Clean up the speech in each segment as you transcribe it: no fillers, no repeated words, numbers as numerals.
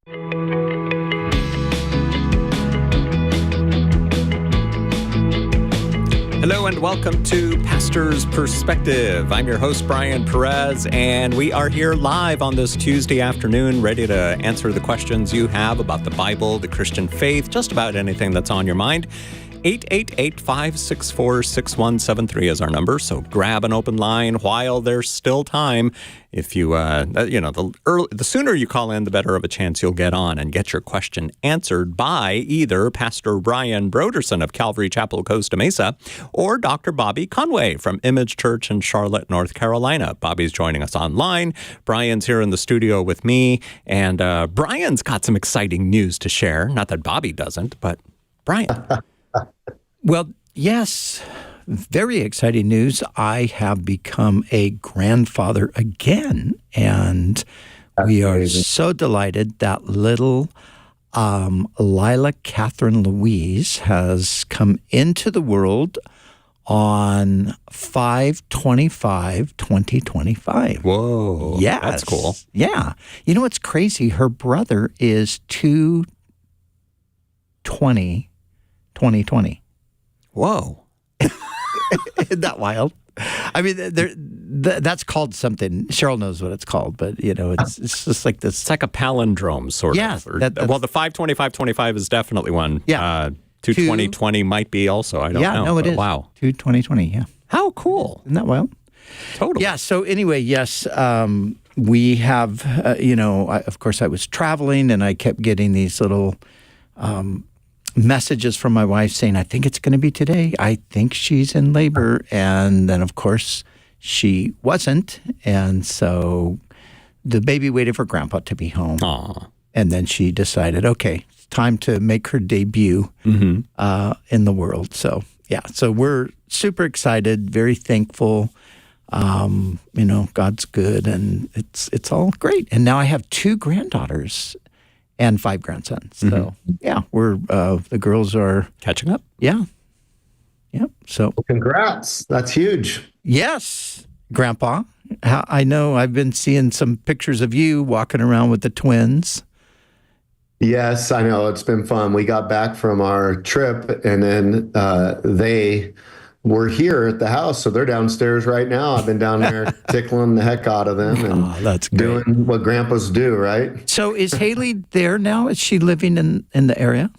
Hello and welcome to Pastor's Perspective. I'm your host, Brian Perez, and we are here live on this Tuesday afternoon, ready to answer the questions you have about the Bible, the Christian faith, just about anything that's on your mind. 888-564-6173 is our number, so grab an open line while there's still time. If you, the sooner you call in, the better of a chance you'll get on and get your question answered by either Pastor Brian Broderson of Calvary Chapel, Costa Mesa, or Dr. Bobby Conway from Image Church in Charlotte, North Carolina. Bobby's joining us online. Brian's here in the studio with me, and Brian's got some exciting news to share. Not that Bobby doesn't, but Brian. Well, yes, very exciting news. I have become a grandfather again, and we are so delighted that little Lila Catherine Louise has come into the world on 5/25/2025. Whoa. Yes. That's cool. Yeah. You know what's crazy? Her brother is 2/20/2020. Whoa. Isn't that wild? I mean, that's called something. Cheryl knows what it's called, but, it's just like this. It's like a palindrome, sort of. Yeah. Well, the 5/25/25 is definitely one. Yeah. 2/20/20 might be also. I don't know. Yeah, no, it is. Wow. 2/20/20, yeah. How cool. Isn't that wild? Totally. Yeah, so anyway, yes, we have, of course, I was traveling, and I kept getting these little messages from my wife saying, I think it's going to be today. I think she's in labor. And then, of course, she wasn't. And so the baby waited for Grandpa to be home. Aww. And then she decided, okay, it's time to make her debut in the world. So, yeah, so we're super excited, very thankful. God's good, and it's all great. And now I have 2 granddaughters and 5 grandsons. So, yeah, we're the girls are catching up. Yeah. Yep. So, well, congrats. That's huge. Yes, Grandpa. I know I've been seeing some pictures of you walking around with the twins. Yes, I know. It's been fun. We got back from our trip, and then they were here at the house, so they're downstairs right now. I've been down there tickling the heck out of them and that's great. Doing what grandpas do, right? So is Haley there now? Is she living in the area?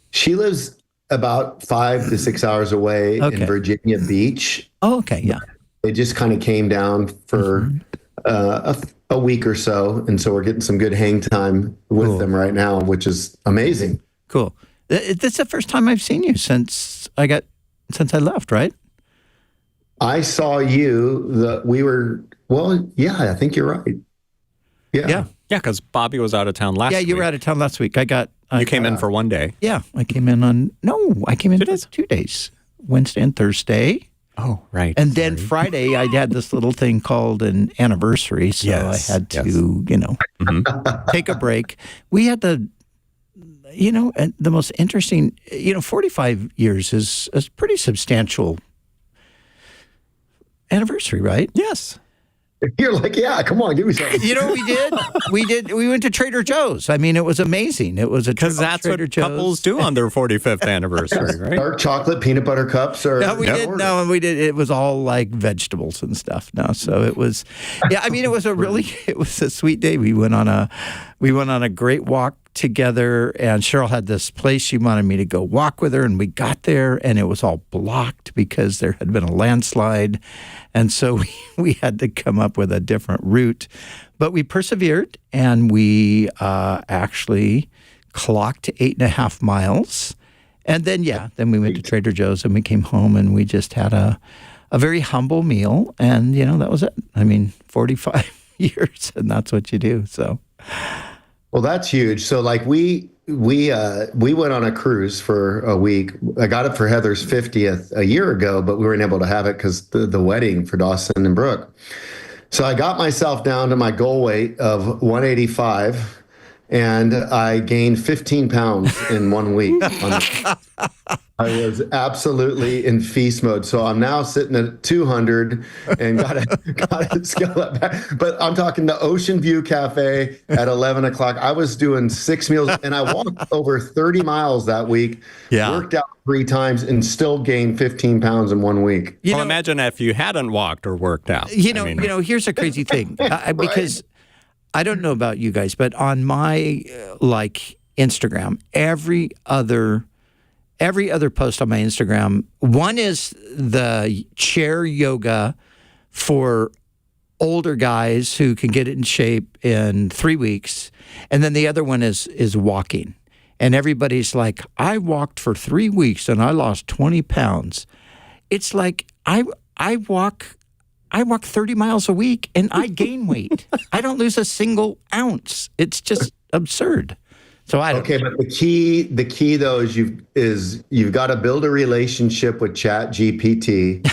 She lives about 5 to 6 hours away in Virginia Beach. Oh, okay, yeah. They just kind of came down for a week or so, and so we're getting some good hang time with them right now, which is amazing. Cool. This is the first time I've seen you since I left, right? I saw you. I think you're right. Yeah. Yeah, because Bobby was out of town last week. Yeah, you were out of town last week. You came in for one day. Yeah, I came in for 2 days, Wednesday and Thursday. Oh, right. And then Friday, I had this little thing called an anniversary, so I had to, take a break. We had the most interesting, 45 years is a pretty substantial anniversary, right? Yes. You're like, yeah, come on, give me something. You know what we did? We went to Trader Joe's. I mean, it was amazing. It was because that's what couples do on their 45th anniversary, right? Dark chocolate peanut butter cups. No, we didn't. No, we did. It was all like vegetables and stuff. No, so it was. Yeah, I mean, it was a sweet day. We went on a great walk together, and Cheryl had this place she wanted me to go walk with her, and we got there, and it was all blocked because there had been a landslide, and so we had to come up with a different route. But we persevered, and we actually clocked 8.5 miles, and then we went to Trader Joe's, and we came home, and we just had a very humble meal, and that was it. I mean, 45 years, and that's what you do. So. Well, that's huge. So like we went on a cruise for a week. I got it for Heather's 50th a year ago, but we weren't able to have it because the wedding for Dawson and Brooke. So I got myself down to my goal weight of 185, and I gained 15 pounds in 1 week. I was absolutely in feast mode. So I'm now sitting at 200 and gotta scale that back. But I'm talking the Ocean View Cafe at 11 o'clock. I was doing 6 meals and I walked over 30 miles that week, worked out 3 times and still gained 15 pounds in 1 week. Imagine if you hadn't walked or worked out. Here's a crazy thing because I don't know about you guys, but on my Instagram, every other post on my Instagram, one is the chair yoga for older guys who can get it in shape in 3 weeks, and then the other one is walking. And everybody's like, I walked for 3 weeks and I lost 20 pounds. It's like I walk 30 miles a week and I gain weight. I don't lose a single ounce. It's just absurd. So I don't. Okay, but the key though is you've got to build a relationship with Chat GPT,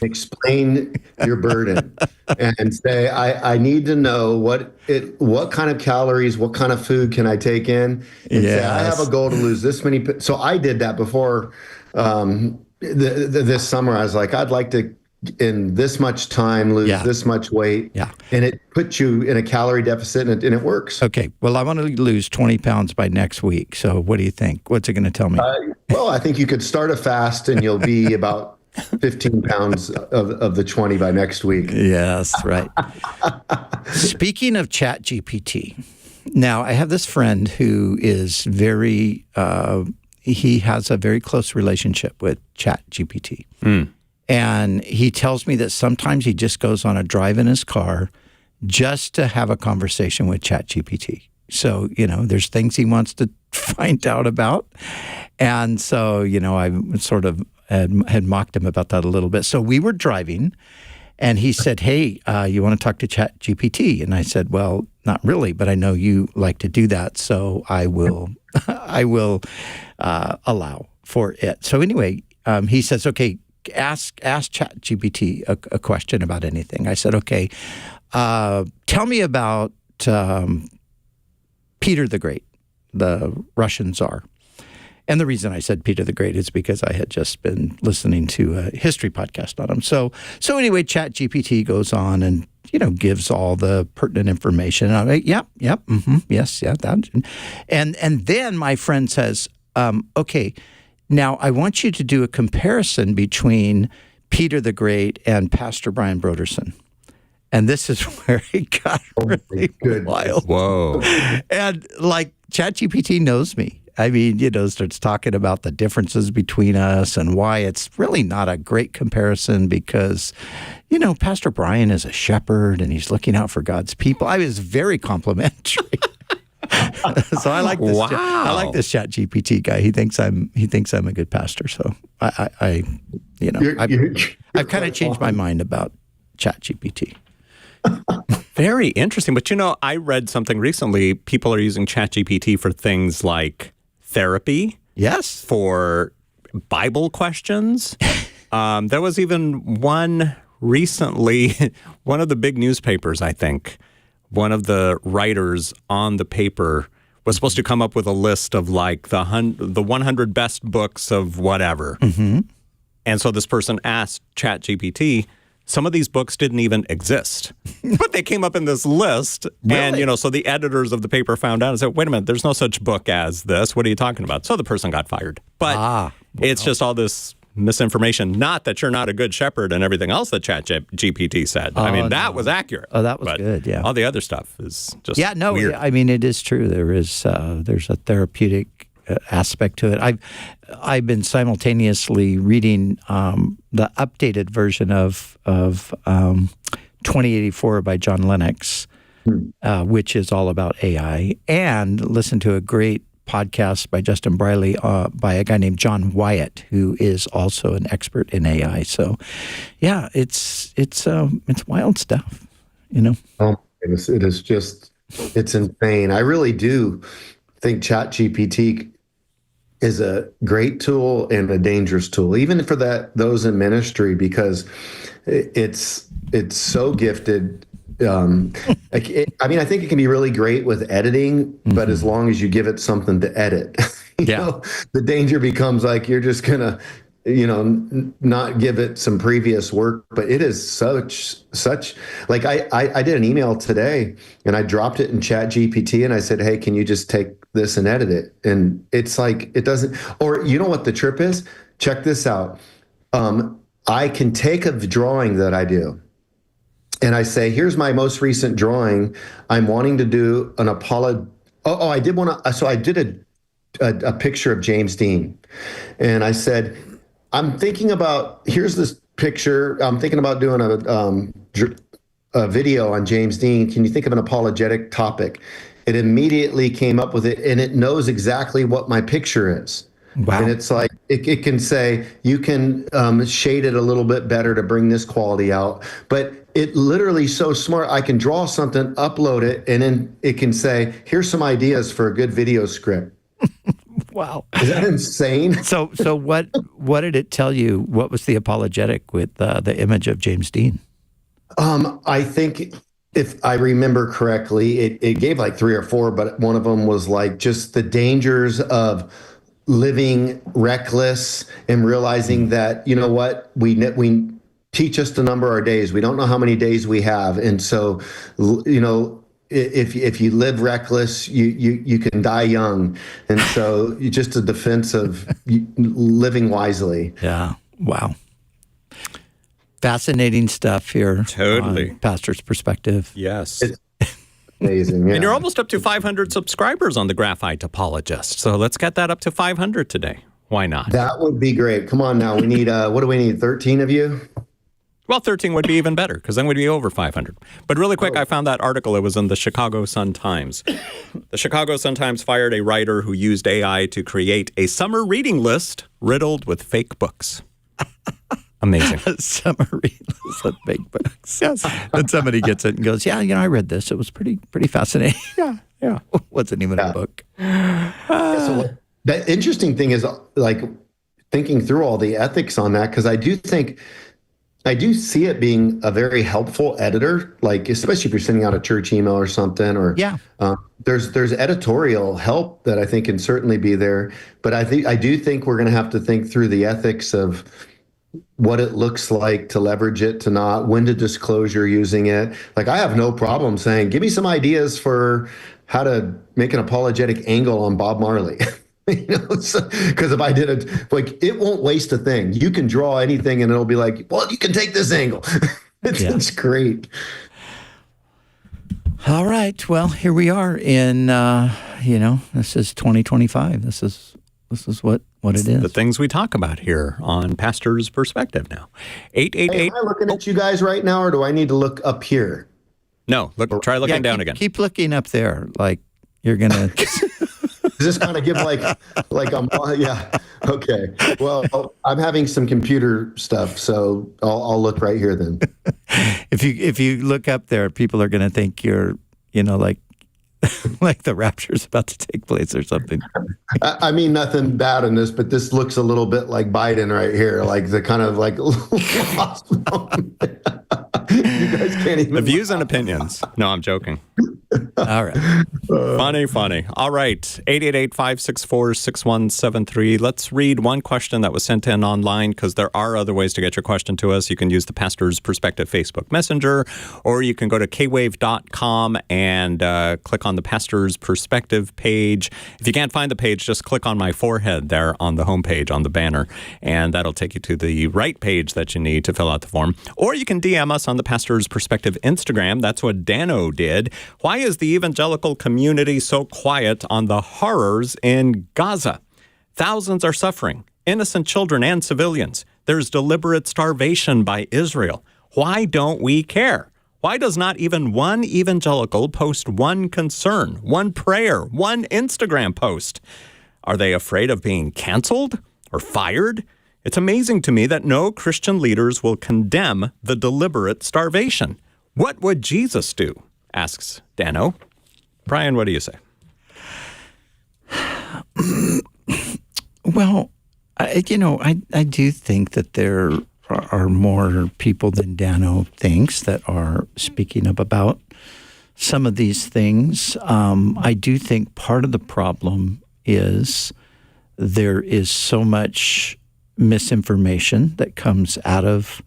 explain your burden, and say I need to know what kind of calories, what kind of food can I take in, and say I have a goal to lose this many. So I did that before this summer. I was like, I'd like to in this much time lose this much weight, and it puts you in a calorie deficit, and it works. Okay, well, I want to lose 20 pounds by next week. So what do you think? What's it going to tell me? Well, I think you could start a fast, and you'll be about 15 pounds of the 20 by next week. Yes, right. Speaking of Chat GPT, now I have this friend who is very, he has a very close relationship with Chat GPT. And he tells me that sometimes he just goes on a drive in his car just to have a conversation with Chat GPT. So, there's things he wants to find out about. And so, I sort of had mocked him about that a little bit. So we were driving and he said, hey, you want to talk to Chat GPT? And I said, well, not really, but I know you like to do that. So I will allow for it. So anyway, he says, okay, ask ChatGPT a question about anything. I said, okay, tell me about Peter the Great, the Russian Tsar. And the reason I said Peter the Great is because I had just been listening to a history podcast on him. So anyway, ChatGPT goes on and gives all the pertinent information. And I'm like, that. And then my friend says, okay. Now, I want you to do a comparison between Peter the Great and Pastor Brian Broderson. And this is where it got really wild. Whoa. And ChatGPT knows me. I mean, starts talking about the differences between us and why it's really not a great comparison because, Pastor Brian is a shepherd and he's looking out for God's people. I was very complimentary. So I like this. Wow. I like this Chat GPT guy. He thinks I'm a good pastor. So I've kind of changed my mind about Chat GPT. Very interesting. But I read something recently. People are using Chat GPT for things like therapy. Yes. For Bible questions. There was even one recently. One of the big newspapers, I think. One of the writers on the paper was supposed to come up with a list of the 100 best books of whatever. Mm-hmm. And so this person asked ChatGPT, some of these books didn't even exist, but they came up in this list. Really? And, so the editors of the paper found out and said, wait a minute, there's no such book as this. What are you talking about? So the person got fired. But it's just all this misinformation. Not that you're not a good shepherd and everything else that ChatGPT said. That was accurate. Oh, that was good. Yeah. All the other stuff is just weird. I mean, it is true. There's a therapeutic aspect to it. I've been simultaneously reading the updated version of 2084 by John Lennox, which is all about AI, and listen to a great podcast by Justin Briley by a guy named John Wyatt, who is also an expert in AI. So, yeah, it's wild stuff, Oh, it is just, it's insane. I really do think ChatGPT is a great tool and a dangerous tool, even for those in ministry, because it's so gifted. I think it can be really great with editing, but as long as you give it something to edit, Yeah. The danger becomes like you're just gonna, not give it some previous work. But it is such like I did an email today and I dropped it in Chat GPT and I said, hey, can you just take this and edit it? And it's like it doesn't. Or you know what the trip is? Check this out. I can take a drawing that I do. And I say, here's my most recent drawing. I'm wanting to do an apology. Oh, I did want to. So I did a picture of James Dean. And I said, I'm thinking about, here's this picture. I'm thinking about doing a video on James Dean. Can you think of an apologetic topic? It immediately came up with it, and it knows exactly what my picture is. Wow. And it's like, it can say, you can shade it a little bit better to bring this quality out. But it literally so smart. I can draw something, upload it, and then it can say, here's some ideas for a good video script. Wow. Is that insane? So what did it tell you? What was the apologetic with the image of James Dean? I think if I remember correctly, it gave like 3 or 4, but one of them was like just the dangers of living reckless and realizing that, you know what, we teach us to number our days. We don't know how many days we have. And so, if you live reckless, you can die young. And so just a defense of living wisely. Yeah. Wow. Fascinating stuff here. Totally. On Pastor's Perspective. Yes. Amazing. Yeah. And you're almost up to 500 subscribers on the Graphite Apologist. So let's get that up to 500 today. Why not? That would be great. Come on now. We need, what do we need? 13 of you? Well, 13 would be even better because then we'd be over 500. But really quick, I found that article. It was in the Chicago Sun-Times. The Chicago Sun-Times fired a writer who used AI to create a summer reading list riddled with fake books. Amazing. A summer reading list with fake books. Yes. And somebody gets it and goes, yeah, I read this. It was pretty fascinating. Yeah. Wasn't even a book. So the interesting thing is like thinking through all the ethics on that, because I do see it being a very helpful editor, like especially if you're sending out a church email or something, or there's editorial help that I think can certainly be there. But I do think we're going to have to think through the ethics of what it looks like to leverage it, to not, when to disclosure using it. Like I have no problem saying, give me some ideas for how to make an apologetic angle on Bob Marley. Because if I did it, like, it won't waste a thing. You can draw anything and it'll be like, well, you can take this angle. It's great. All right. Well, here we are in, this is 2025. This is what it is. The things we talk about here on Pastor's Perspective now. 888. Hey, am I looking at you guys right now, or do I need to look up here? No, try looking down again. Keep looking up there, like you're gonna. Does this kind of give yeah? Okay. Well, I'm having some computer stuff, so I'll look right here then. If you look up there, people are gonna think you're, like the rapture's about to take place or something. I mean, nothing bad in this, but this looks a little bit like Biden right here, like the kind of like lost moment. You guys can't even. The views and opinions. No, I'm joking. All right. Funny. All right. 888-564-6173. Let's read one question that was sent in online, because there are other ways to get your question to us. You can use the Pastor's Perspective Facebook Messenger, or you can go to kwave.com and click on the Pastor's Perspective page. If you can't find the page, just click on my forehead there on the homepage on the banner, and that'll take you to the right page that you need to fill out the form. Or you can DM us on the Pastor's Perspective Instagram. That's what Dano did. Why is the evangelical community so quiet on the horrors in Gaza? Thousands are suffering, innocent children and civilians. There's deliberate starvation by Israel. Why don't we care? Why does not even one evangelical post one concern, one prayer, one Instagram post? Are they afraid of being canceled or fired? It's amazing to me that no Christian leaders will condemn the deliberate starvation. What would Jesus do? Asks Dano. Brian, what do you say? Well, I do think that there are more people than Dano thinks that are speaking up about some of these things. I do think part of the problem is there is so much misinformation that comes out of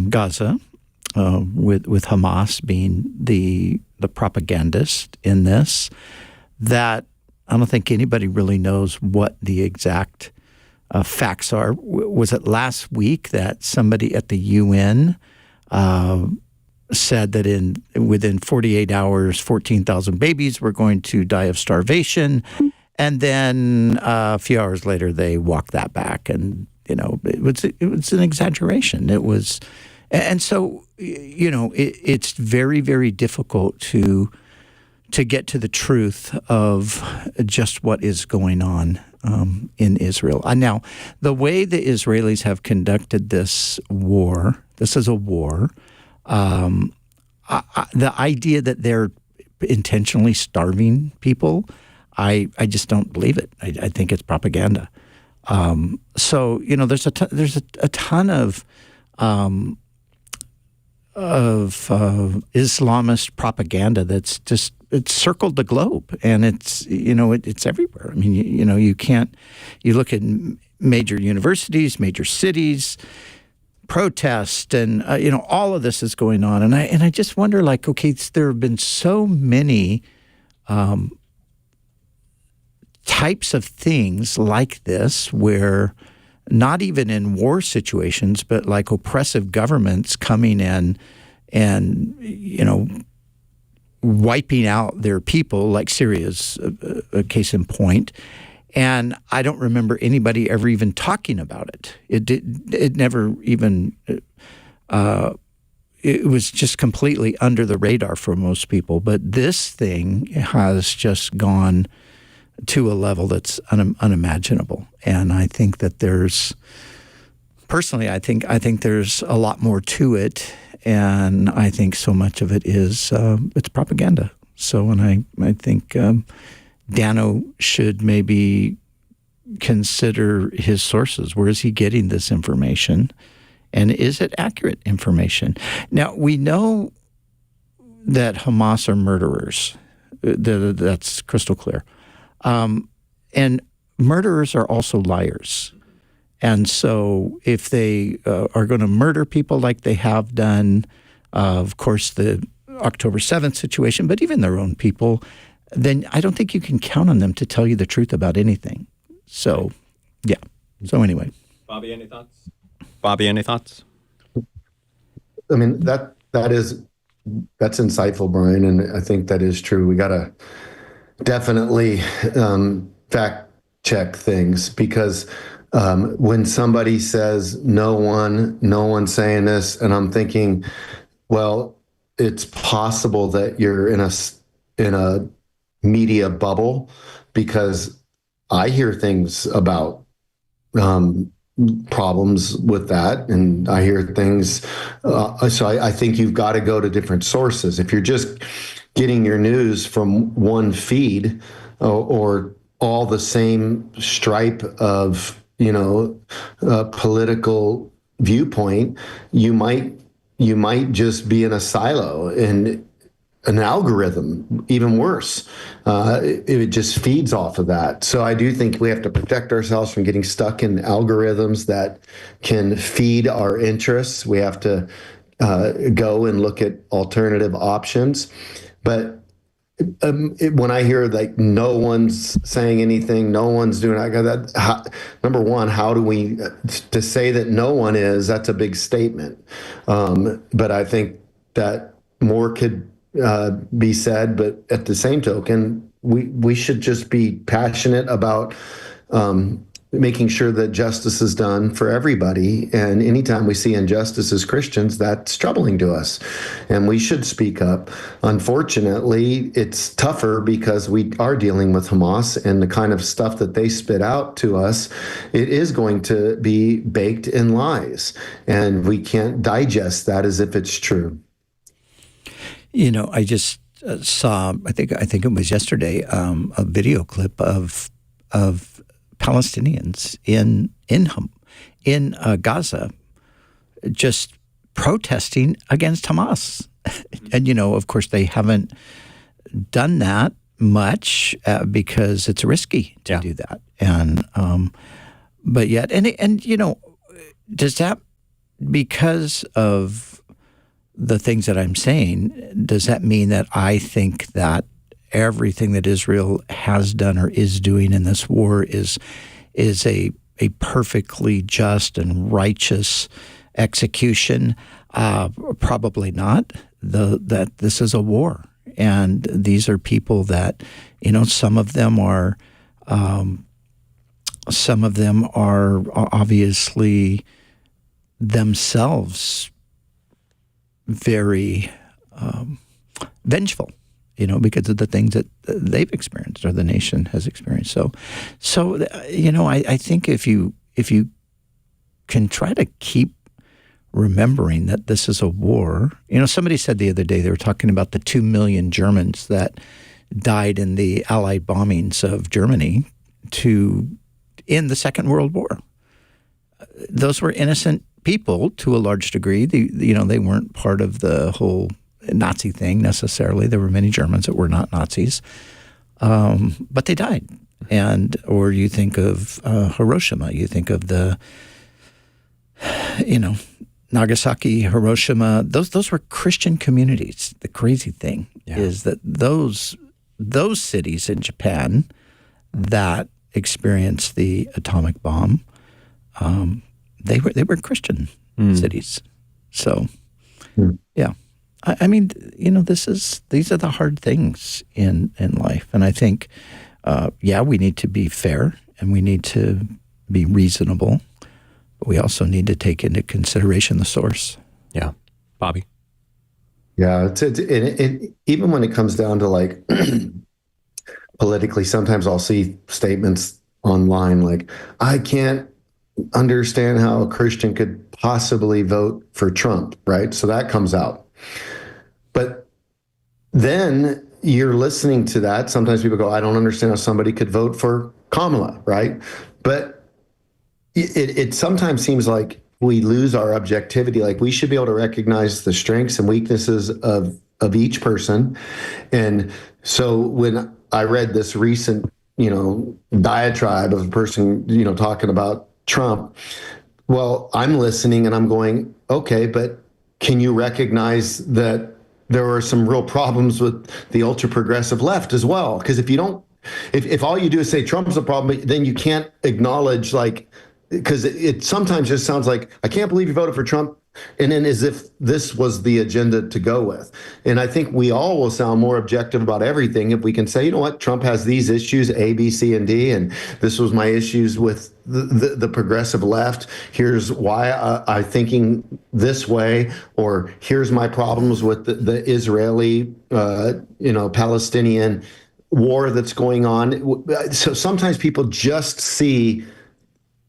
Gaza, with Hamas being the propagandist in this, that I don't think anybody really knows what the exact facts are. Was it last week that somebody at the UN said that within 48 hours, 14,000 babies were going to die of starvation, and then a few hours later they walked that back, and it was an exaggeration. It was, and so it's very, very difficult to get to the truth of just what is going on in Israel. Now, the way the Israelis have conducted this is a war. The idea that they're intentionally starving people, I just don't believe it. I think it's propaganda. So there's a ton of Islamist propaganda that's just, it's circled the globe, and it's everywhere. I mean, you look at major universities, major cities, protest, and all of this is going on, and I just wonder, like, okay, there have been so many types of things like this where, not even in war situations, but like oppressive governments coming in and wiping out their people, like Syria's a case in point. And I don't remember anybody ever even talking about it. It never even, it was just completely under the radar for most people. But this thing has just gone to a level that's unimaginable. And I think that personally, I think there's a lot more to it. And I think so much of it is, it's propaganda. So, and I think Dano should maybe consider his sources. Where is he getting this information? And is it accurate information? Now, we know that Hamas are murderers. That's crystal clear. And murderers are also liars. And so if they are going to murder people like they have done, of course, the October 7th situation, but even their own people, then I don't think you can count on them to tell you the truth about anything. So, yeah. So anyway. Bobby, any thoughts? I mean, that's insightful, Brian, and I think that is true. We got to definitely fact check things, because when somebody says no one's saying this, and I'm thinking, well, it's possible that you're in a media bubble, because I hear things about problems with that, and I hear things. So I think you've got to go to different sources. If you're just getting your news from one feed or all the same stripe of political viewpoint, you might just be in a silo, and an algorithm, even worse. It just feeds off of that. So I do think we have to protect ourselves from getting stuck in algorithms that can feed our interests. We have to go and look at alternative options. But when I hear like no one's saying anything, no one's doing that, number one, how do we, to say that no one is, that's a big statement. But I think that more could be said, but at the same token, we should just be passionate about making sure that justice is done for everybody. And anytime we see injustice as Christians, that's troubling to us, and we should speak up. Unfortunately, it's tougher because we are dealing with Hamas, and the kind of stuff that they spit out to us, it is going to be baked in lies, and we can't digest that as if it's true. I just saw, I think it was yesterday, a video clip of Palestinians in Gaza just protesting against Hamas. And, of course, they haven't done that much because it's risky to do that. And but yet, and does that, because of the things that I'm saying, does that mean that I think that everything that Israel has done or is doing in this war is a perfectly just and righteous execution? Probably not. That this is a war, and these are people that, some of them are obviously themselves very vengeful, because of the things that they've experienced or the nation has experienced. So I think if you can try to keep remembering that this is a war. Somebody said the other day, they were talking about the 2 million Germans that died in the Allied bombings of Germany in the Second World War. Those were innocent people to a large degree. They weren't part of the whole Nazi thing necessarily. There were many Germans that were not Nazis, but they died. Or you think of Hiroshima. You think of the, Nagasaki, Hiroshima. Those were Christian communities. The crazy thing is that those cities in Japan that experienced the atomic bomb, they were Christian cities. So, yeah. I mean, these are the hard things in life. And I think, we need to be fair and we need to be reasonable, but we also need to take into consideration the source. Yeah. Bobby? Yeah. Even when it comes down to like politically, sometimes I'll see statements online like, I can't understand how a Christian could possibly vote for Trump, right? So that comes out. But then you're listening to that. Sometimes people go, I don't understand how somebody could vote for Kamala, right? But it sometimes seems like we lose our objectivity. Like we should be able to recognize the strengths and weaknesses of each person. And so when I read this recent, diatribe of a person, talking about Trump, well, I'm listening and I'm going, okay, but can you recognize that there are some real problems with the ultra progressive left as well? Because if all you do is say Trump's a problem, then you can't acknowledge because it sometimes just sounds like, I can't believe you voted for Trump, and then as if this was the agenda to go with. And I think we all will sound more objective about everything if we can say, you know what, Trump has these issues, A, B, C, and D, and this was my issues with the progressive left. Here's why I'm thinking this way, or here's my problems with the Israeli, Palestinian war that's going on. So sometimes people just see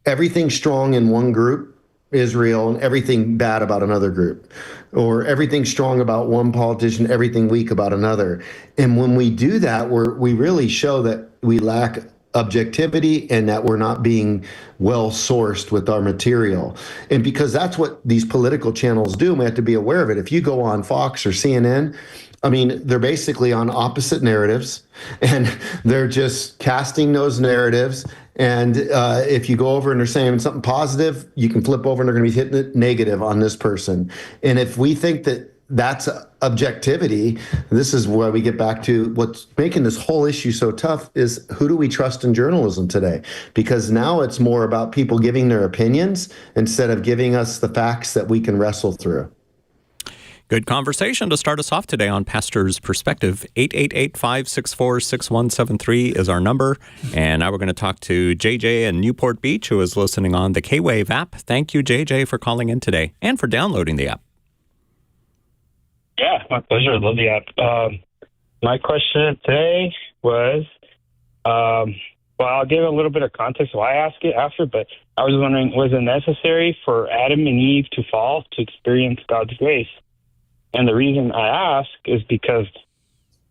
everything strong in one group, Israel, and everything bad about another group, or everything strong about one politician, everything weak about another. And when we do that, we really show that we lack objectivity and that we're not being well sourced with our material. And because that's what these political channels do, we have to be aware of it. If you go on Fox or CNN, I mean, they're basically on opposite narratives, and they're just casting those narratives. And if you go over and they're saying something positive, you can flip over and they're going to be hitting it negative on this person. And if we think that that's objectivity, this is where we get back to what's making this whole issue so tough is, who do we trust in journalism today? Because now it's more about people giving their opinions instead of giving us the facts that we can wrestle through. Good conversation to start us off today on Pastor's Perspective. 888-564-6173 is our number. And now we're going to talk to JJ in Newport Beach, who is listening on the K-Wave app. Thank you, JJ, for calling in today and for downloading the app. Yeah, my pleasure. I love the app. My question today was, well, I'll give a little bit of context why I asked it after, but I was wondering, was it necessary for Adam and Eve to fall to experience God's grace? And the reason I ask is because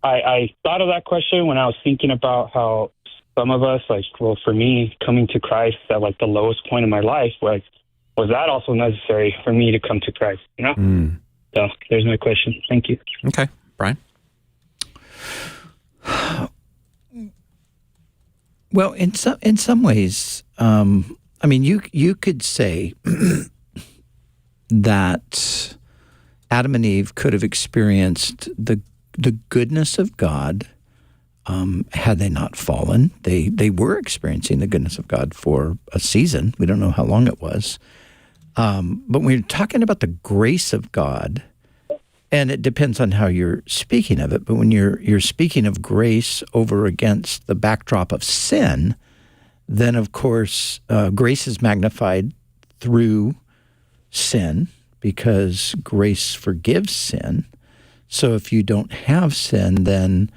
I thought of that question when I was thinking about how some of us, for me, coming to Christ at the lowest point in my life, was that also necessary for me to come to Christ? So there's my question. Thank you. Okay. Brian? Well, in some ways, I mean, you could say that Adam and Eve could have experienced the goodness of God had they not fallen. They were experiencing the goodness of God for a season. We don't know how long it was. But when you're talking about the grace of God, and it depends on how you're speaking of it, but when you're speaking of grace over against the backdrop of sin, then of course grace is magnified through sin because grace forgives sin. So if you don't have sin, then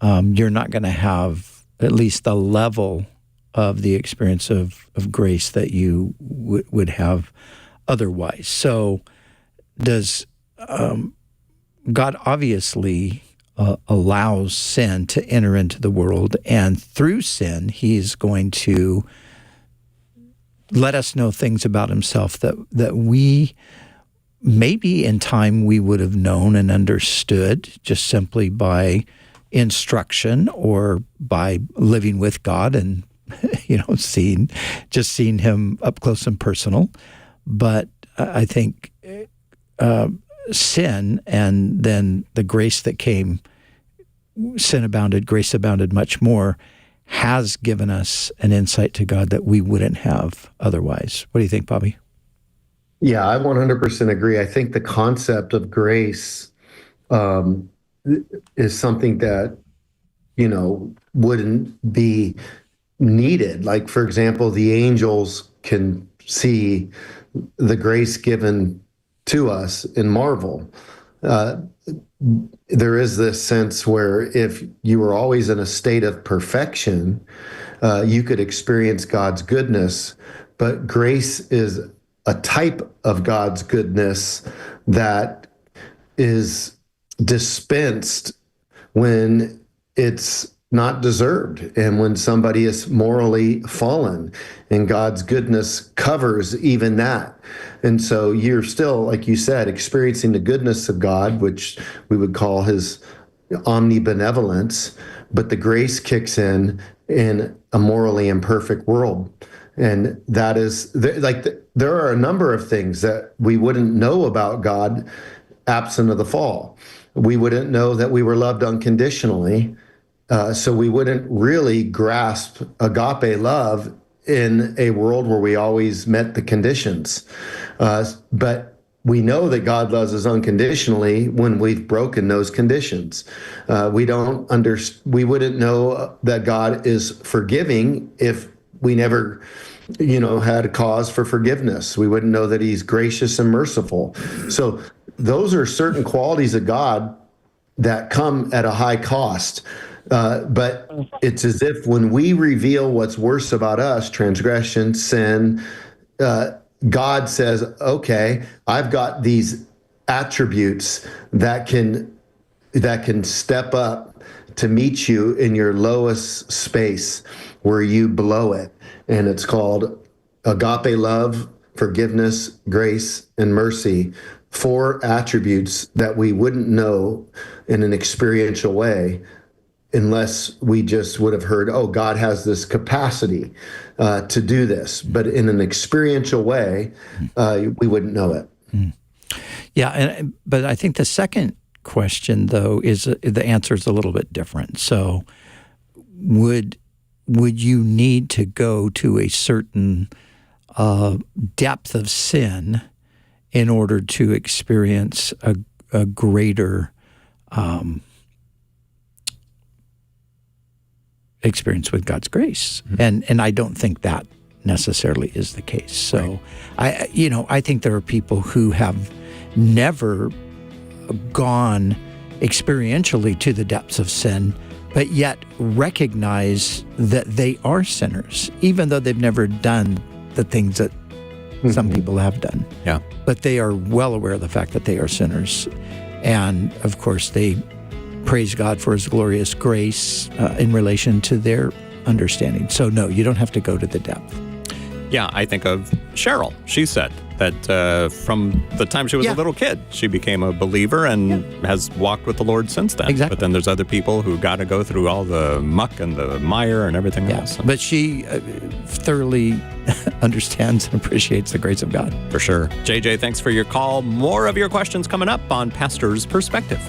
you're not going to have at least the level of the experience of grace that you would have otherwise. So does God obviously allows sin to enter into the world, and through sin, he's going to let us know things about himself that we maybe in time we would have known and understood just simply by instruction or by living with God and seeing him up close and personal. But I think sin and then the grace that came, sin abounded, grace abounded much more, has given us an insight to God that we wouldn't have otherwise. What do you think, Bobby? Yeah, I 100% agree. I think the concept of grace is something that, wouldn't be needed. Like, for example, the angels can see the grace given to us and marvel. There is this sense where if you were always in a state of perfection, you could experience God's goodness, but grace is a type of God's goodness that is dispensed when it's not deserved and when somebody is morally fallen, and God's goodness covers even that. And so you're still, like you said, experiencing the goodness of God, which we would call his omnibenevolence, but the grace kicks in a morally imperfect world. And that is, there are a number of things that we wouldn't know about God absent of the fall. We wouldn't know that we were loved unconditionally, so we wouldn't really grasp agape love in a world where we always met the conditions. But we know that God loves us unconditionally when we've broken those conditions. We wouldn't know that God is forgiving if we never, had a cause for forgiveness. We wouldn't know that he's gracious and merciful. So those are certain qualities of God that come at a high cost. But it's as if when we reveal what's worse about us, transgression, sin, God says, okay, I've got these attributes that can step up to meet you in your lowest space where you blow it. And it's called agape love, forgiveness, grace, and mercy. 4 attributes that we wouldn't know in an experiential way unless we just would have heard, oh, God has this capacity to do this. But in an experiential way, we wouldn't know it. Yeah, but I think the second question, though, is the answer is a little bit different. So would you need to go to a certain depth of sin in order to experience a greater experience with God's grace? Mm-hmm. And I don't think that necessarily is the case. So right. I think there are people who have never gone experientially to the depths of sin, but yet recognize that they are sinners, even though they've never done the things that some people have done. Yeah. But they are well aware of the fact that they are sinners. And of course, they praise God for his glorious grace in relation to their understanding. So no, you don't have to go to the depth. Yeah, I think of Cheryl. She said, that from the time she was a little kid, she became a believer and has walked with the Lord since then. Exactly. But then there's other people who got to go through all the muck and the mire and everything else. But she thoroughly understands and appreciates the grace of God. For sure. JJ, thanks for your call. More of your questions coming up on Pastor's Perspective.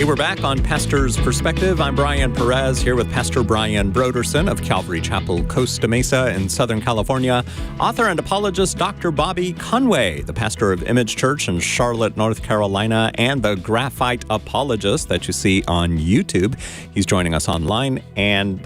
We're back on Pastor's Perspective. I'm Brian Perez here with Pastor Brian Broderson of Calvary Chapel, Costa Mesa in Southern California, author and apologist Dr. Bobby Conway, the pastor of Image Church in Charlotte, North Carolina, and the graphite apologist that you see on YouTube. He's joining us online, and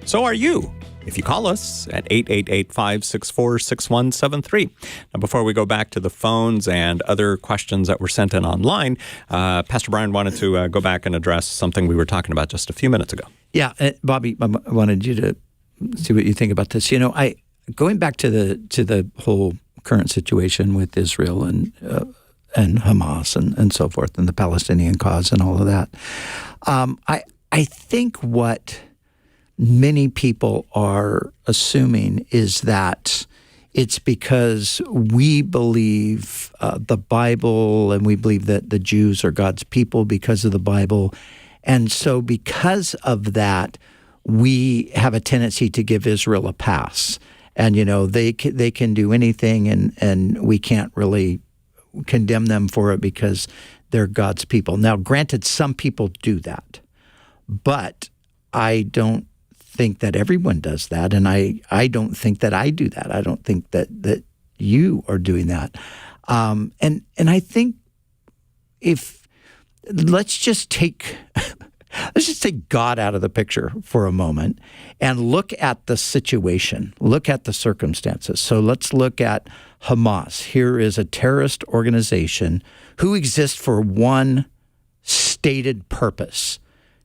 so are you. If you call us at 888-564-6173. Now, before we go back to the phones and other questions that were sent in online, Pastor Brian wanted to go back and address something we were talking about just a few minutes ago. Yeah, Bobby, I wanted you to see what you think about this. You know, going back to the whole current situation with Israel and Hamas and so forth, and the Palestinian cause and all of that. I think what many people are assuming is that it's because we believe the Bible and we believe that the Jews are God's people because of the Bible. And so because of that, we have a tendency to give Israel a pass. And, you know, they can do anything and we can't really condemn them for it because they're God's people. Now, granted, some people do that, but I don't think that everyone does that, and I don't think that I do that. I don't think that you are doing that. And I think let's just take God out of the picture for a moment and look at the situation, look at the circumstances. So let's look at Hamas. Here is a terrorist organization who exists for one stated purpose: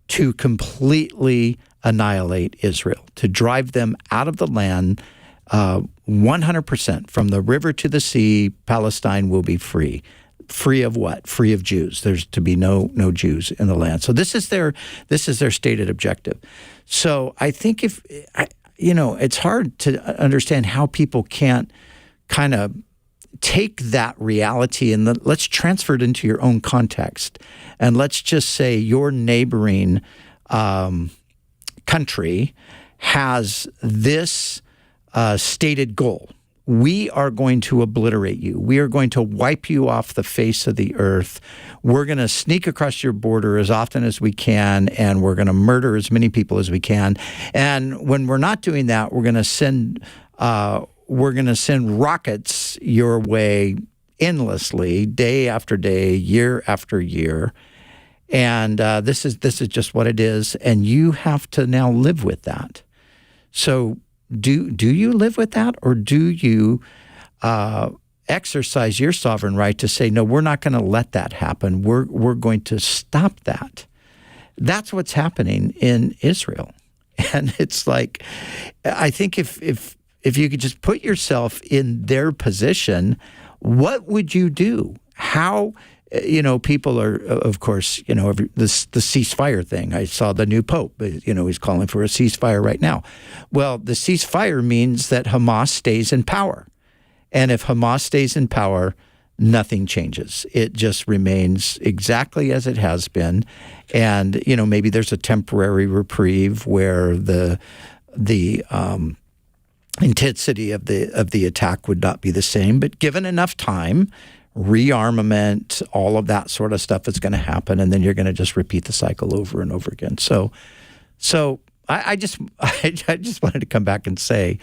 to completely annihilate Israel, to drive them out of the land 100%. From the river to the sea, Palestine will be free. Free of what? Free of Jews. There's to be no Jews in the land. So this is their stated objective. So I think it's hard to understand how people can't kind of take that reality and let's transfer it into your own context. And let's just say your neighboring country has this stated goal. we are going to obliterate you. We are going to wipe you off the face of the earth. We're going to sneak across your border as often as we can, and we're going to murder as many people as we can. And when we're not doing that, we're going to send rockets your way endlessly, day after day, year after year. And this is just what it is, and you have to now live with that. So do you live with that, or do you exercise your sovereign right to say, no, we're not going to let that happen. We're going to stop that. That's what's happening in Israel. And it's like, I think if you could just put yourself in their position, what would you do? How, people are, of course, the ceasefire thing. I saw the new Pope, he's calling for a ceasefire right now. Well, the ceasefire means that Hamas stays in power. And if Hamas stays in power, nothing changes. It just remains exactly as it has been. And, maybe there's a temporary reprieve where the intensity of the attack would not be the same. But given enough time, rearmament, all of that sort of stuff is going to happen, and then you're going to just repeat the cycle over and over again. So I just wanted to come back and say,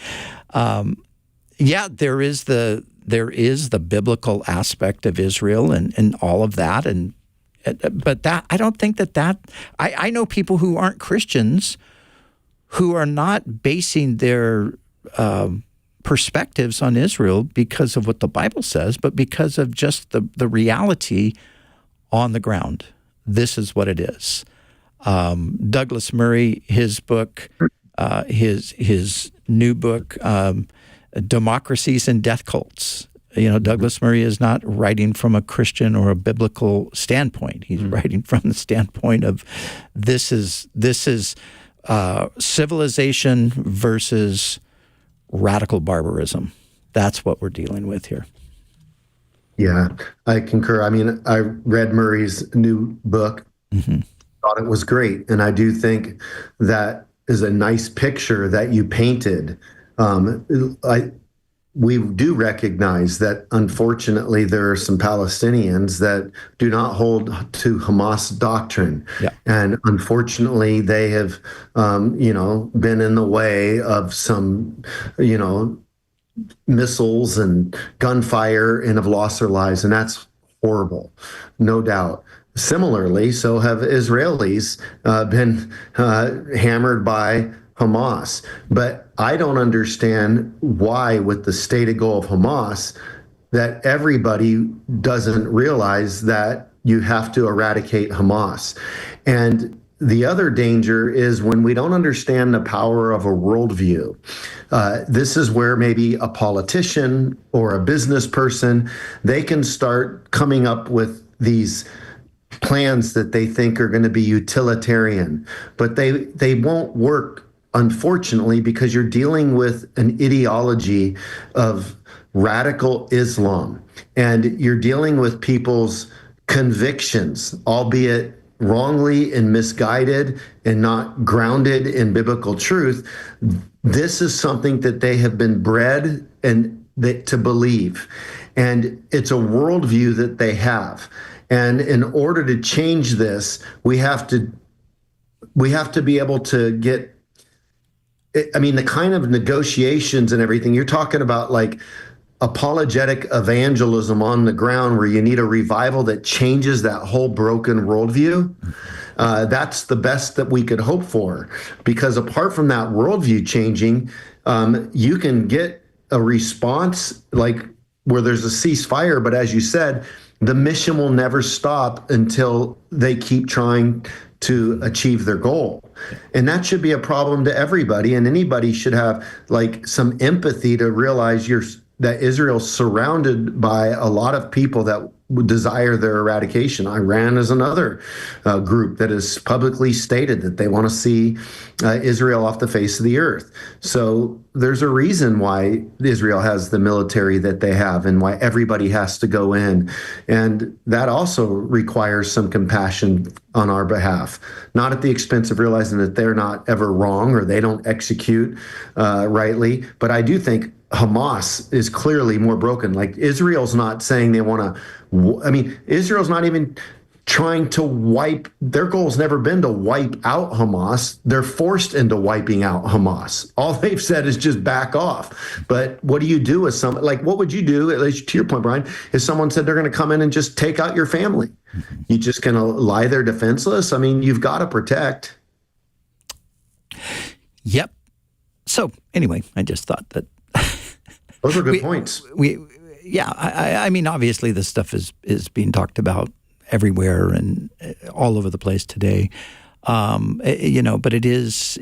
there is the biblical aspect of Israel and all of that, but that I don't think that I know people who aren't Christians who are not basing their perspectives on Israel because of what the Bible says, but because of just the reality on the ground. This is what it is. Douglas Murray, his book, his new book, Democracies and Death Cults. Douglas Murray is not writing from a Christian or a biblical standpoint. He's writing from the standpoint of this is civilization versus radical barbarism. That's what we're dealing with here. Yeah, I concur. I mean, I read Murray's new book, thought it was great. And I do think that is a nice picture that you painted. We do recognize that, unfortunately, there are some Palestinians that do not hold to Hamas doctrine. Yeah. And unfortunately, they have, been in the way of some, missiles and gunfire and have lost their lives. And that's horrible, no doubt. Similarly, so have Israelis been hammered by Hamas. But I don't understand why, with the stated goal of Hamas, that everybody doesn't realize that you have to eradicate Hamas. And the other danger is when we don't understand the power of a worldview. This is where maybe a politician or a business person, they can start coming up with these plans that they think are going to be utilitarian, but they won't work, unfortunately, because you're dealing with an ideology of radical Islam, and you're dealing with people's convictions, albeit wrongly and misguided and not grounded in biblical truth. This is something that they have been bred to believe, and it's a worldview that they have. And in order to change this, we have to be able to get, the kind of negotiations and everything, you're talking about like apologetic evangelism on the ground where you need a revival that changes that whole broken worldview. That's the best that we could hope for, because apart from that worldview changing, you can get a response like where there's a ceasefire, but as you said, the mission will never stop until they keep trying to achieve their goal. And that should be a problem to everybody, and anybody should have like some empathy to realize that Israel's surrounded by a lot of people that would desire their eradication. Iran is another group that has publicly stated that they want to see Israel off the face of the earth. So there's a reason why Israel has the military that they have and why everybody has to go in. And that also requires some compassion on our behalf, not at the expense of realizing that they're not ever wrong or they don't execute rightly. But I do think Hamas is clearly more broken. Like Israel's not saying they want to, Israel's not even trying to their goal's never been to wipe out Hamas. They're forced into wiping out Hamas. All they've said is just back off. But what do you do with what would you do, at least to your point, Brian, if someone said they're going to come in and just take out your family? You just going to lie there defenseless? I mean, you've got to protect. Yep. So anyway, I just thought that those are good points. I mean, obviously this stuff is being talked about everywhere and all over the place today. But it is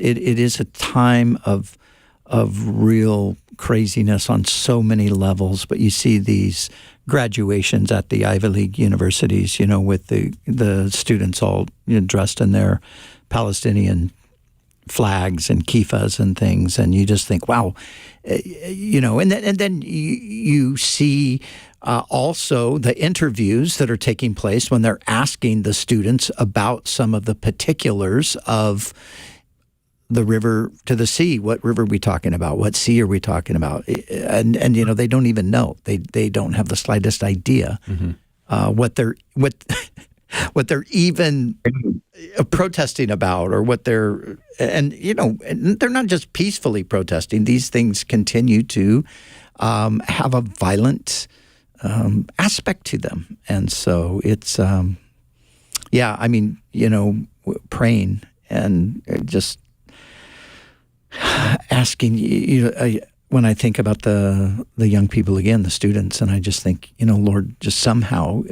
a time of real craziness on so many levels. But you see these graduations at the Ivy League universities, with the students all dressed in their Palestinian flags and kiffahs and things, and you just think, wow, and then you see also the interviews that are taking place when they're asking the students about some of the particulars of the river to the sea. What river are we talking about? What sea are we talking about? And they don't even know. They don't have the slightest idea what they're even protesting about, or what they're, and they're not just peacefully protesting. These things continue to have a violent aspect to them. And so it's, praying and just asking, when I think about the young people again, the students, and I just think, Lord, just somehow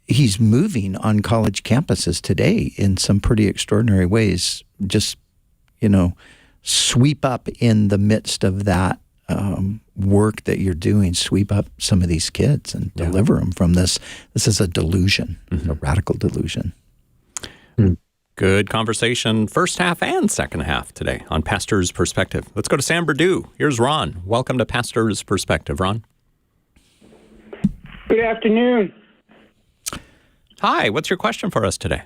He's moving on college campuses today in some pretty extraordinary ways. Just, sweep up in the midst of that work that you're doing, sweep up some of these kids and deliver them from this. This is a delusion, a radical delusion. Good conversation, first half and second half today on Pastor's Perspective. Let's go to San Bernardino. Here's Ron. Welcome to Pastor's Perspective, Ron. Good afternoon. Hi, what's your question for us today?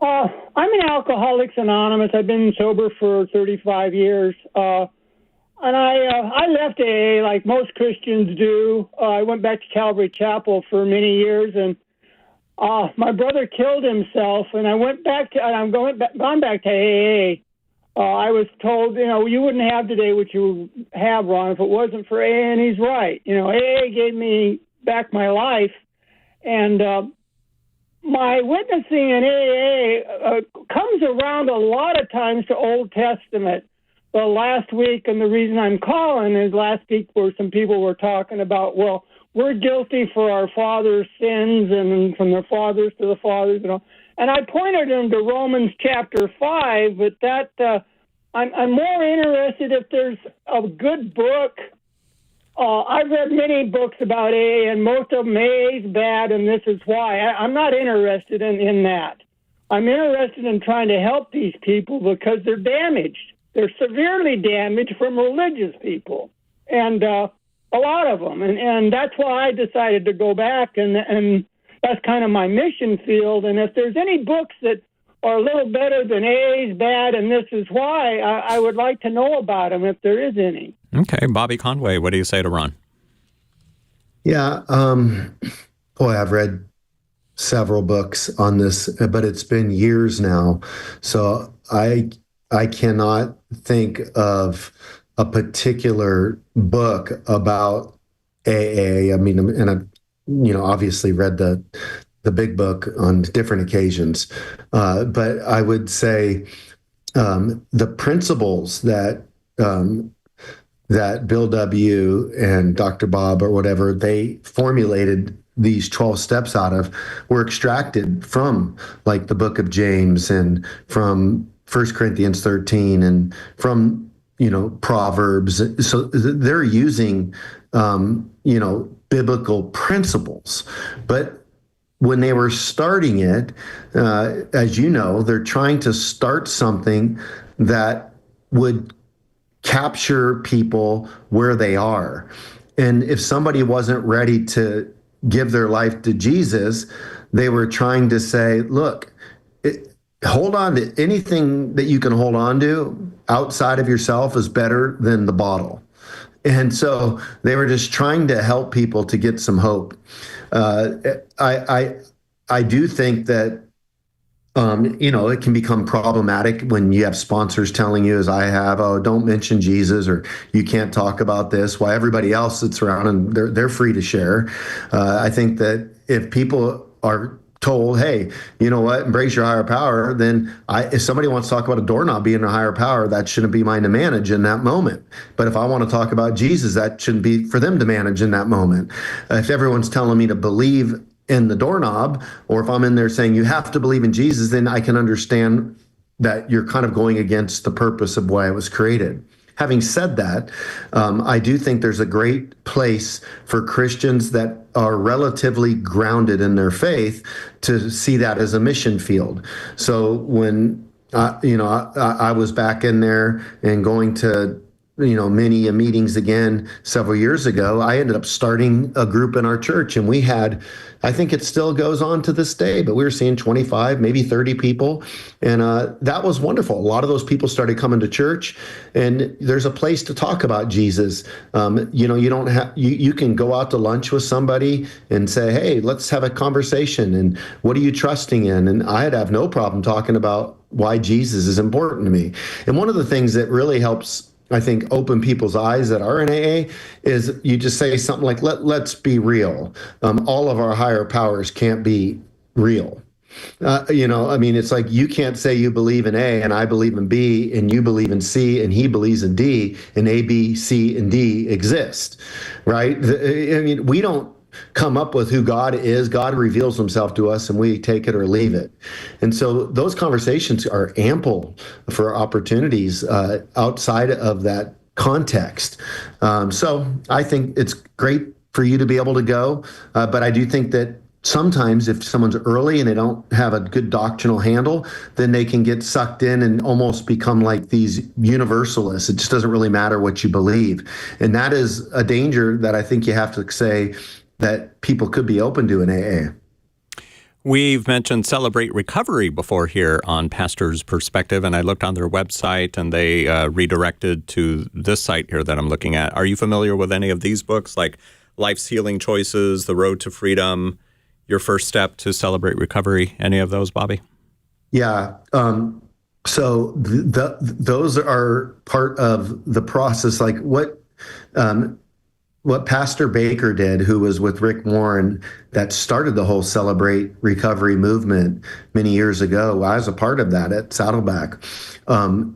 I'm an Alcoholics Anonymous. I've been sober for 35 years. And I left AA like most Christians do. I went back to Calvary Chapel for many years, and my brother killed himself, and I went back to, and I'm gone back to AA. I was told, you wouldn't have today what you have, Ron, if it wasn't for AA, and he's right. AA gave me back my life, and my witnessing in AA comes around a lot of times to Old Testament. Well, last week, and the reason I'm calling is last week where some people were talking about, well, we're guilty for our fathers' sins and from their fathers to the fathers, And I pointed them to Romans chapter 5, but that I'm more interested if there's a good book. I've read many books about AA, and most of them, AA is bad, and this is why. I'm not interested in that. I'm interested in trying to help these people because they're damaged. They're severely damaged from religious people, and a lot of them. And that's why I decided to go back, and that's kind of my mission field. And if there's any books that are a little better than AA's bad, and this is why, I would like to know about them if there is any. Okay, Bobby Conway, what do you say to Ron? Yeah, boy, I've read several books on this, but it's been years now. So I cannot think of a particular book about AA. I mean, and I've, obviously read the big book on different occasions. But I would say the principles that Bill W. and Dr. Bob or whatever, they formulated these 12 steps out of were extracted from like the book of James and from 1 Corinthians 13 and from, Proverbs. So they're using, biblical principles. But when they were starting it, as you know, they're trying to start something that would capture people where they are. And if somebody wasn't ready to give their life to Jesus, they were trying to say, look, hold on to anything that you can hold on to outside of yourself is better than the bottle. And so they were just trying to help people to get some hope. I do think that it can become problematic when you have sponsors telling you, as I have, oh, don't mention Jesus, or you can't talk about this, while everybody else sits around and they're free to share. I think that if people are told, hey, you know what, embrace your higher power, then if somebody wants to talk about a doorknob being a higher power, that shouldn't be mine to manage in that moment. But if I want to talk about Jesus, that shouldn't be for them to manage in that moment. If everyone's telling me to believe in the doorknob, or if I'm in there saying you have to believe in Jesus, then I can understand that you're kind of going against the purpose of why it was created. Having said that, I do think there's a great place for Christians that are relatively grounded in their faith to see that as a mission field. So when I was back in there and going to many meetings again several years ago, I ended up starting a group in our church, and we had, I think it still goes on to this day, but we were seeing 25, maybe 30 people. And that was wonderful. A lot of those people started coming to church, and there's a place to talk about Jesus. You can go out to lunch with somebody and say, hey, let's have a conversation. And what are you trusting in? And I'd have no problem talking about why Jesus is important to me. And one of the things that really helps, I think, open people's eyes that are in AA is you just say something like, let's be real. All of our higher powers can't be real. It's like you can't say you believe in A and I believe in B and you believe in C and he believes in D, and A, B, C, and D exist, right? We don't come up with who God is. God reveals himself to us and we take it or leave it. And so those conversations are ample for opportunities outside of that context. So I think it's great for you to be able to go. But I do think that sometimes if someone's early and they don't have a good doctrinal handle, then they can get sucked in and almost become like these universalists. It just doesn't really matter what you believe. And that is a danger that I think you have to say that people could be open to in AA. We've mentioned Celebrate Recovery before here on Pastor's Perspective, and I looked on their website and they redirected to this site here that I'm looking at. Are you familiar with any of these books, like Life's Healing Choices, The Road to Freedom, Your First Step to Celebrate Recovery? Any of those, Bobby? Yeah. So those are part of the process. Like what Pastor Baker did, who was with Rick Warren, that started the whole Celebrate Recovery movement many years ago. I was a part of that at Saddleback.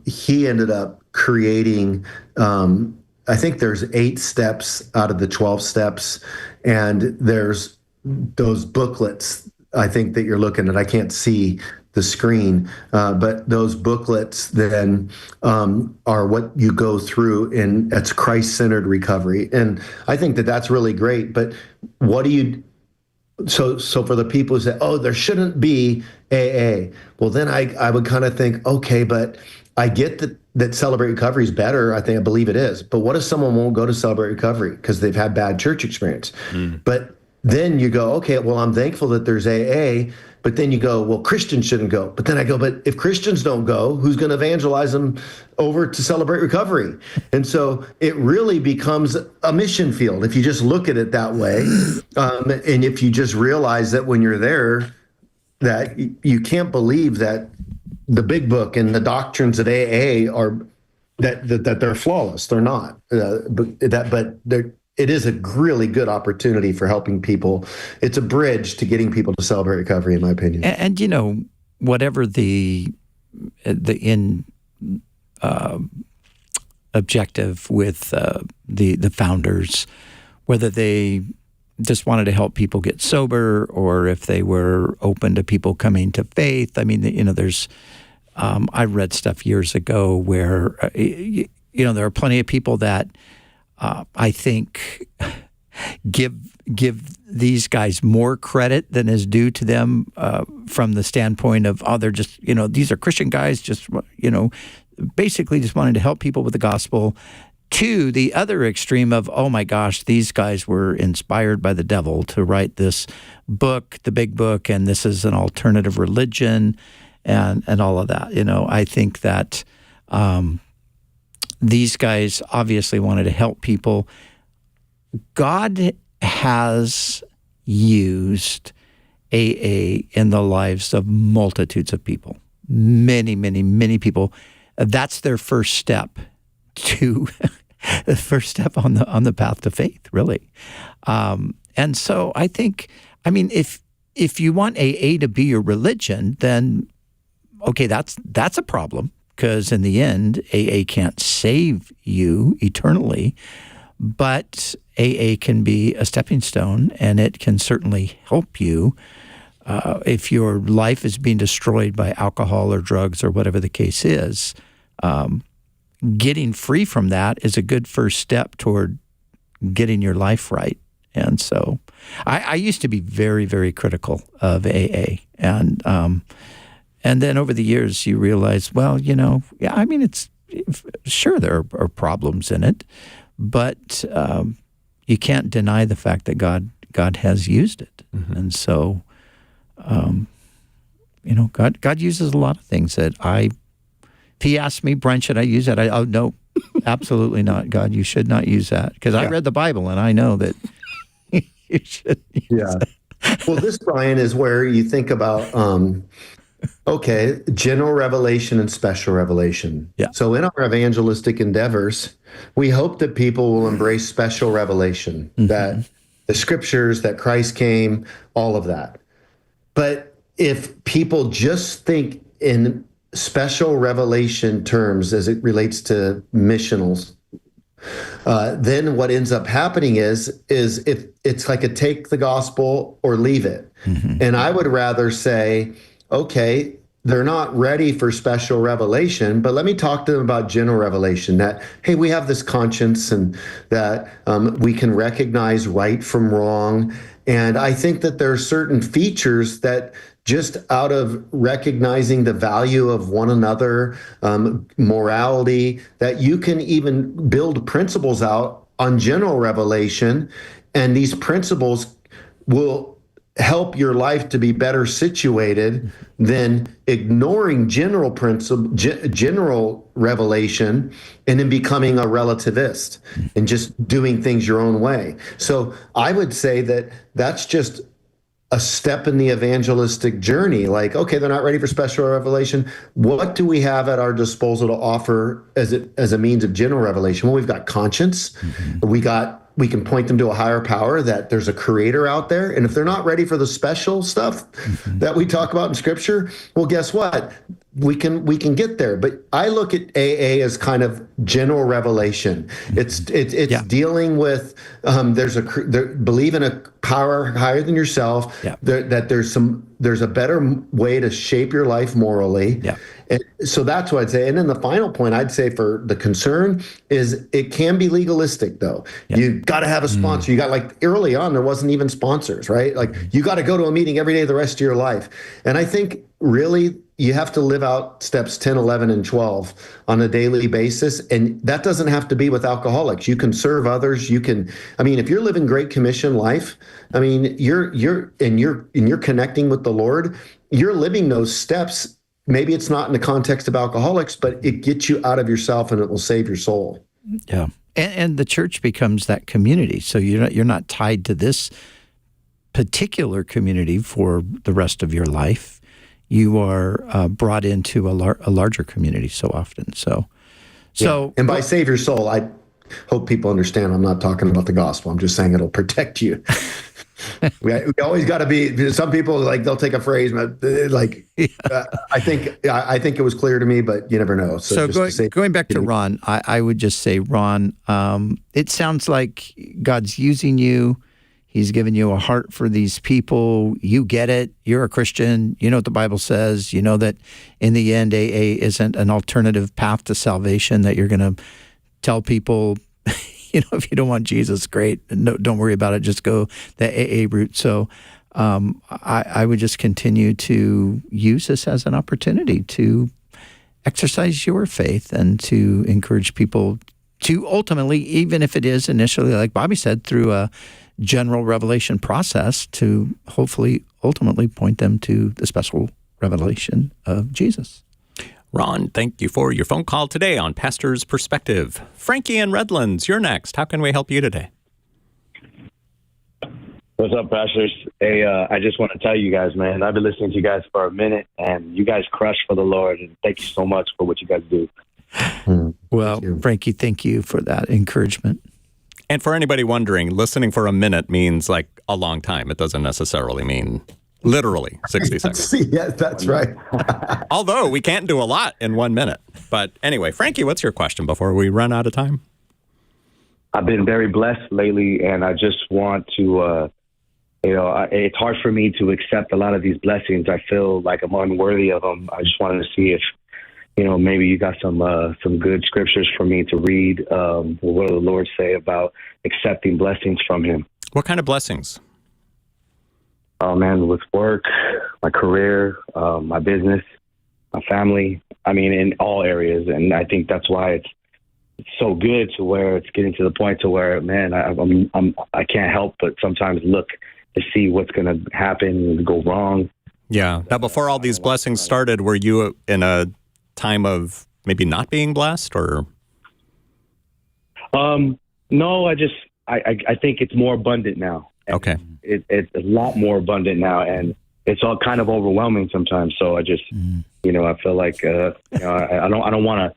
He ended up creating, I think there's 8 steps out of the 12 steps, and there's those booklets, I think, that you're looking at. I can't see the screen, but those booklets then are what you go through, and it's Christ-centered recovery. And I think that that's really great. But what do you? So for the people who say, "Oh, there shouldn't be AA," well, then I would kind of think, okay, but I get that Celebrate Recovery is better. I believe it is. But what if someone won't go to Celebrate Recovery because they've had bad church experience? But then you go, okay, well, I'm thankful that there's AA, but then you go, well, Christians shouldn't go. But then I go, but if Christians don't go, who's going to evangelize them over to Celebrate Recovery? And so it really becomes a mission field if you just look at it that way. And if you just realize that when you're there, that you can't believe that the big book and the doctrines of AA are that they're flawless. They're not. But it is a really good opportunity for helping people. It's a bridge to getting people to Celebrate Recovery, in my opinion. And whatever the end objective with the founders, whether they just wanted to help people get sober or if they were open to people coming to faith. I mean, there's I read stuff years ago where there are plenty of people that I think give these guys more credit than is due to them from the standpoint of, they're just, these are Christian guys just, basically just wanting to help people with the gospel, to the other extreme of, oh my gosh, these guys were inspired by the devil to write this book, the big book, and this is an alternative religion and all of that. I think that these guys obviously wanted to help people. God has used AA in the lives of multitudes of people. Many, many, many people. That's their first step to the first step on the path to faith, really. And so I think, I mean, if you want AA to be your religion, then okay, that's a problem, because in the end, AA can't save you eternally, but AA can be a stepping stone, and it can certainly help you if your life is being destroyed by alcohol or drugs or whatever the case is. Getting free from that is a good first step toward getting your life right. And so I used to be very, very critical of AA. And then over the years, you realize, well, yeah, I mean, it's sure there are problems in it, but you can't deny the fact that God has used it. Mm-hmm. And so, God uses a lot of things that if he asked me, Brent, should I use that? No, absolutely not. God, you should not use that. Because I read the Bible and I know that you should use that. Well, this, Brian, is where you think about, general revelation and special revelation. Yeah. So in our evangelistic endeavors, we hope that people will embrace special revelation, that the scriptures, that Christ came, all of that. But if people just think in special revelation terms as it relates to missionals, then what ends up happening is if it's like a take the gospel or leave it. Mm-hmm. And I would rather say, okay, they're not ready for special revelation, but let me talk to them about general revelation, that, hey, we have this conscience and that we can recognize right from wrong. And I think that there are certain features that just out of recognizing the value of one another, morality, that you can even build principles out on general revelation, and these principles will help your life to be better situated than ignoring general revelation and then becoming a relativist and just doing things your own way. So I would say that that's just a step in the evangelistic journey. Like, okay, they're not ready for special revelation. What do we have at our disposal to offer as a means of general revelation? Well, we've got conscience. Mm-hmm. We can point them to a higher power, that there's a creator out there. And if they're not ready for the special stuff that we talk about in scripture, well, guess what? We can get there. But I look at AA as kind of general revelation. It's dealing with believe in a power higher than yourself. Yeah. That there's a better way to shape your life morally. Yeah. And so that's what I'd say. And then the final point I'd say for the concern is it can be legalistic, though. Yeah. You got to have a sponsor. You got, like, early on, there wasn't even sponsors, right? Like, you got to go to a meeting every day the rest of your life. And I think really you have to live out steps 10, 11, and 12 on a daily basis. And that doesn't have to be with alcoholics. You can serve others. You can, if you're living Great Commission life, you're connecting with the Lord, you're living those steps. Maybe it's not in the context of alcoholics, but it gets you out of yourself and it will save your soul. Yeah. And the church becomes that community. So you're not tied to this particular community for the rest of your life. You are brought into a larger community so often. So, and by save your soul, I hope people understand I'm not talking about the gospel. I'm just saying it'll protect you. We always got to be. Some people, like, they'll take a phrase, but I think it was clear to me, but you never know. So going back to Ron, I would just say, Ron, it sounds like God's using you. He's given you a heart for these people. You get it. You're a Christian. You know what the Bible says. You know that in the end, AA isn't an alternative path to salvation, that you're going to tell people, if you don't want Jesus, great. No, don't worry about it. Just go the AA route. So I would just continue to use this as an opportunity to exercise your faith and to encourage people to ultimately, even if it is initially, like Bobby said, through a general revelation process, to hopefully ultimately point them to the special revelation of Jesus. Ron, thank you for your phone call today on Pastor's Perspective. Frankie in Redlands, you're next. How can we help you today? What's up, pastors? Hey, I just want to tell you guys, man, I've been listening to you guys for a minute, and you guys crush for the Lord, and thank you so much for what you guys do. Well, Frankie, thank you for that encouragement. And for anybody wondering, listening for a minute means like a long time. It doesn't necessarily mean literally 60 seconds. Yeah, that's right. Although we can't do a lot in 1 minute. But anyway, Frankie, what's your question before we run out of time? I've been very blessed lately, and I just want to, it's hard for me to accept a lot of these blessings. I feel like I'm unworthy of them. I just wanted to see if, maybe you got some good scriptures for me to read. What does the Lord say about accepting blessings from Him? What kind of blessings? Oh, man, with work, my career, my business, my family. I mean, in all areas. And I think that's why it's so good to where it's getting to the point to where, man, I can't help but sometimes look to see what's going to happen and go wrong. Yeah. Now, before all these blessings started, were you in a time of maybe not being blessed, or? No, I think it's more abundant now. Okay. It's a lot more abundant now, and it's all kind of overwhelming sometimes. So I just, I feel like, I don't want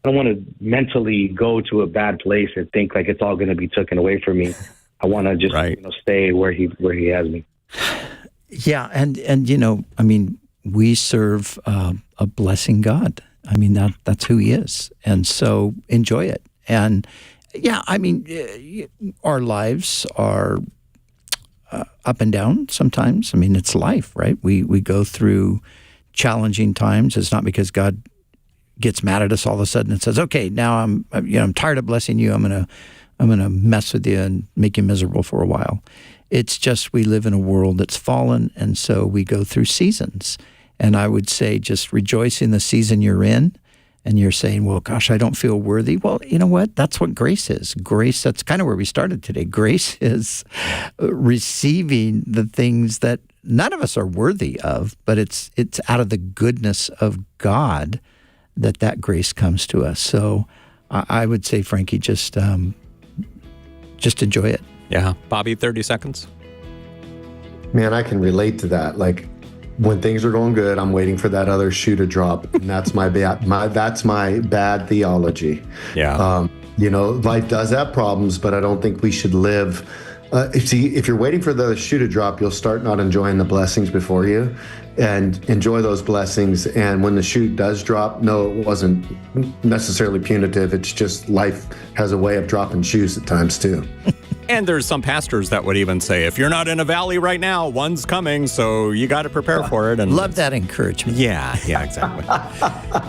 to mentally go to a bad place and think like it's all going to be taken away from me. I want to just, stay where he has me. Yeah. And we serve a blessing God. I mean, that's who He is. And so enjoy it. And yeah, our lives are up and down sometimes. I mean, it's life, right? We go through challenging times. It's not because God gets mad at us all of a sudden and says, "Okay, now I'm tired of blessing you. I'm gonna mess with you and make you miserable for a while." It's just we live in a world that's fallen, and so we go through seasons. And I would say just rejoice in the season you're in. And you're saying, well, gosh, I don't feel worthy. Well, you know what? That's what grace is. Grace, that's kind of where we started today. Grace is receiving the things that none of us are worthy of, but it's out of the goodness of God that grace comes to us. So I would say, Frankie, just enjoy it. Yeah. Bobby, 30 seconds. Man, I can relate to that. Like, when things are going good, I'm waiting for that other shoe to drop, and that's my bad theology. Yeah. Life does have problems, but I don't think we should live. If you're waiting for the shoe to drop, you'll start not enjoying the blessings before you, and enjoy those blessings. And when the shoe does drop, no, it wasn't necessarily punitive. It's just life has a way of dropping shoes at times too. And there's some pastors that would even say, if you're not in a valley right now, one's coming, so you got to prepare for it. And love that encouragement. Yeah, exactly.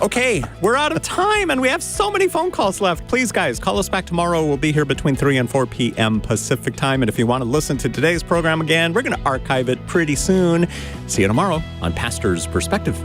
Okay, we're out of time, and we have so many phone calls left. Please, guys, call us back tomorrow. We'll be here between 3 and 4 p.m. Pacific time. And if you want to listen to today's program again, we're going to archive it pretty soon. See you tomorrow on Pastor's Perspective.